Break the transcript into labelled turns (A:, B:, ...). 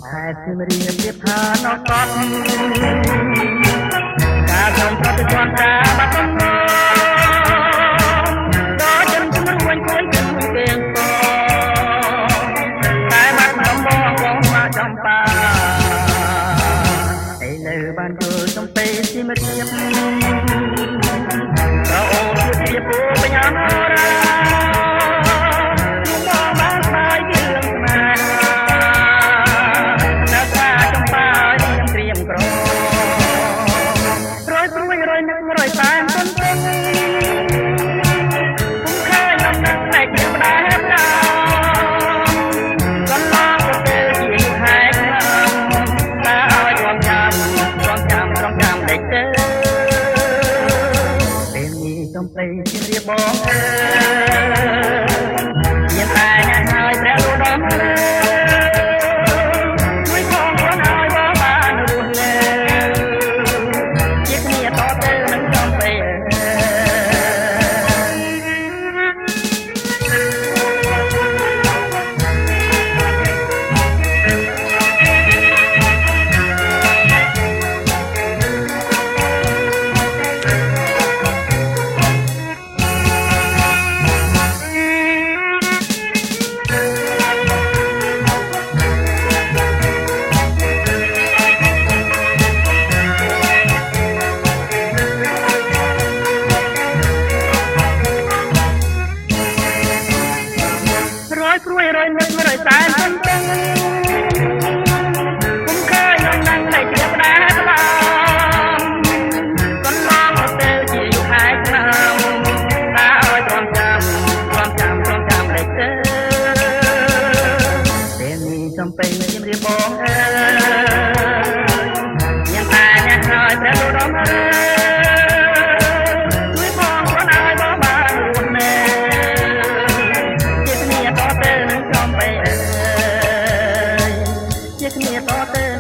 A: ខែសៀមរាបរៀបថាណោះកត់ការចំប្រតិបត្តិការបាត់ដំណងដល់ជនជំនួយគួយជំនួយគេងតតែបាត់ដំបងបងមកចំបាឥឡូវបានយល់ចំពេលសៀមរាបក៏អូនជាពូបញ្ញាណរាចំពេជម្រាបបងមានតែញ៉ាំហើយព្រះលោកដំជួយផងខ្លួនឲ្យបងបានរស់លើជាគ្នាតទៅនឹងចំពេព្រួយរយនឹករយតែនទុនទឹងគុំឃើញនំនឹងនៃជាផ្ដាប្លំកន្លងទៅជាយូរខែឆ្នាំតាឲ្យទ្រាំចាំលេខទៅពេលនេះចំពេញជំរាបបងមានតែអ្នកហើយព្រះលោកដំជាគ្នាតទៅ